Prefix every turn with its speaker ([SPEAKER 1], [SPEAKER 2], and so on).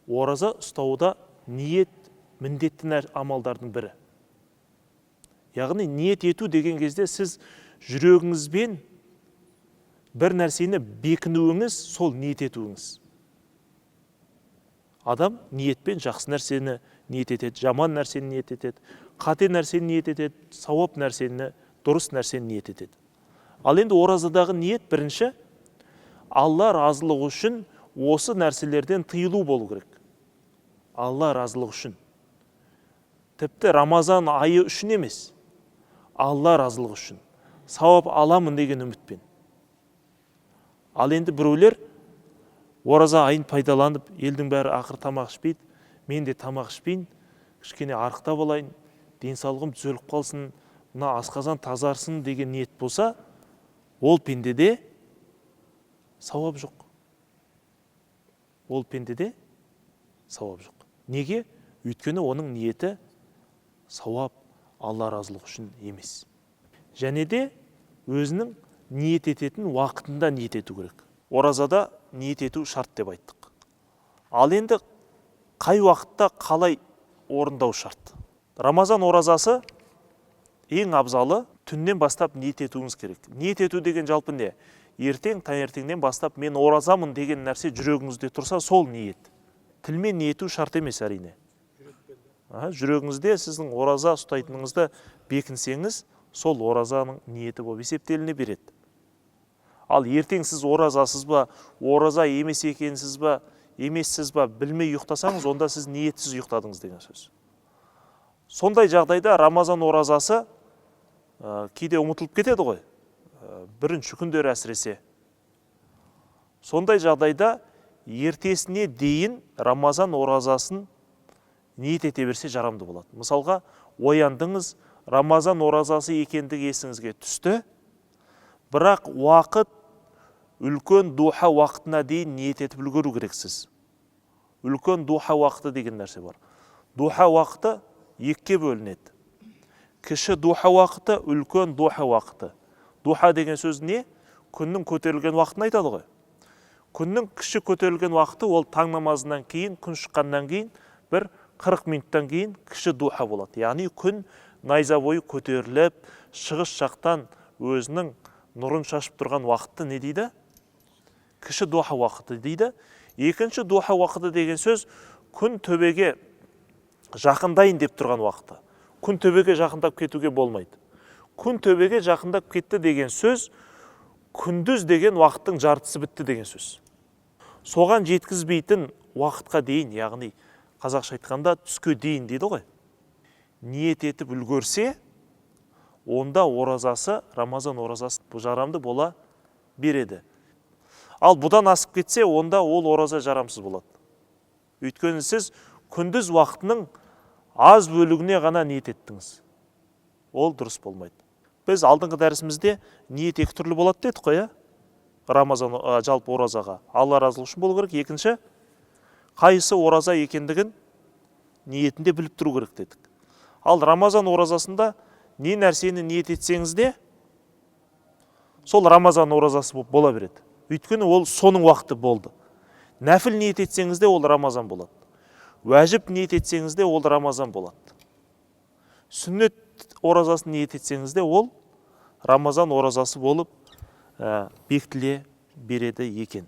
[SPEAKER 1] ораза ұстауда ниет міндетті амалдардың бірі. Яғни ниет ету деген кезде сіз жүрегіңізбен бір нәрсені бекінуіңіз, сол ниет етуіңіз. Адам ниетпен жақсы нәрсені ниет етеді, жаман нәрсені ниет етеді, қате нәрсені ниет етеді, сауап нәрсені, дұрыс нәрсені ниет етеді. Ал енді оразадағы ниет бірінші, Алла разылығы үшін осы нәрселерден тыйылу болу керек. Алла разылығы үшін. Тіпті Рамазан айы үшін емес, Алла разылығы үшін. Сауап аламын деген үмітпен. Ал енді біреулер ораза айын пайдаланып, елдің бәрі ақыр тамақ ішпейді, мен де тамақ ішпейін, кішкене арықтап алайын, денсаулығым түзеліп қалсын, мына асқазан тазарсын деген ниет болса, ол пендеде сауап жоқ. Ол пендеде сауап жоқ. Неге? Өйткені оның ниеті сауап, Алла разылығы үшін емес. Және де өзінің ниет ететін уақытында ниет ету керек. Оразада ниет ету шарт деп айттық. Ал енді қай уақытта қалай орындау шарт? Рамазан оразасы ең абзалы түннен бастап ниет етуіңіз керек. Ниет ету деген жалпы не? Ертең, таңертеңнен бастап мен оразамын деген нәрсе жүрегіңізде тұрса, сол ниет. Тілмен ниету шарт емес әрине. Жүрегіңізде сіздің ораза ұстайтыныңызды бекінсеңіз, сол оразаның ниеті болып есептеліне береді. Ал ертең сіз оразасыз ба, ораза емес екенсіз ба, емессіз ба, білмей ұйықтасаңыз, онда сіз ниетсіз ұйықтадыңыз деген сөз. Сондай жағдайда Рамазан оразасы кейде ұмытылып кетеді ғой, бірінші күндері әсіресе. Сондай жағдайда ертесіне дейін Рамазан оразасын ниет ете берсе жарамды болады. Мысалға, ояндыңыз, Рамазан оразасы екендігі есіңізге түсті, бірақ уақыт үлкен духа уақытына дейін ниет етіп үлгеру керексіз. Үлкен духа уақыты деген нәрсе бар. Духа уақыты екіге бөлінеді. Кіші духа уақыты, үлкен духа уақыты. Духа деген сөз не? Күннің көтерілген уақытын айтады ғой. Күннің кіші көтерілген уақыты ол таң намазынан кейін, күн шыққаннан кейін, бір 40 минуттан кейін кіші духа болады. Яғни күн найза бойы көтеріліп, шығыс жақтан өзінің нұрын шашып тұрған уақытты не дейді? Кіші духа уақыты дейді. Екінші духа уақыты деген сөз күн төбеге жақындайын деп тұрған уақыты. Күн төбеге жақындап кетуге болмайды. Күн төбеге жақындап кетті деген сөз күндіз деген уақыттың жартысы бітті деген сөз. Соған жеткізбейтін уақытқа дейін, яғни қазақша айтқанда түске дейін дейді ғой. Ниет етіп үлгерсе, онда оразасы, Рамазан оразасы жарамды бола береді. Ал бұдан асып кетсе, онда ол ораза жарамсыз болады. Өйткені сіз күндіз уақытының аз бөлігіне ғана ниет еттіңіз. Ол дұрыс болмайды. Біз алдыңғы дәрісімізде ниет екі түрлі болады дедік қой, Рамазан жалпы оразаға. Алла разылығы үшін болу керек. Екінші, қайсы ораза екендігін ниетінде біліп тұру керек дедік. Ал Рамазан оразасында не нәрсені ниет етсеңіз де, сол Рамазан оразасы бола береді. Өйткені ол соның уақыты болды. Нәфіл ниет етсеңіз де ол Рамазан болады. Уәжіп ниет етсеңіз де ол Рамазан болады. Сүннет оразасын ниет етсеңіз де ол Рамазан оразасы болып бекітіле береді екен.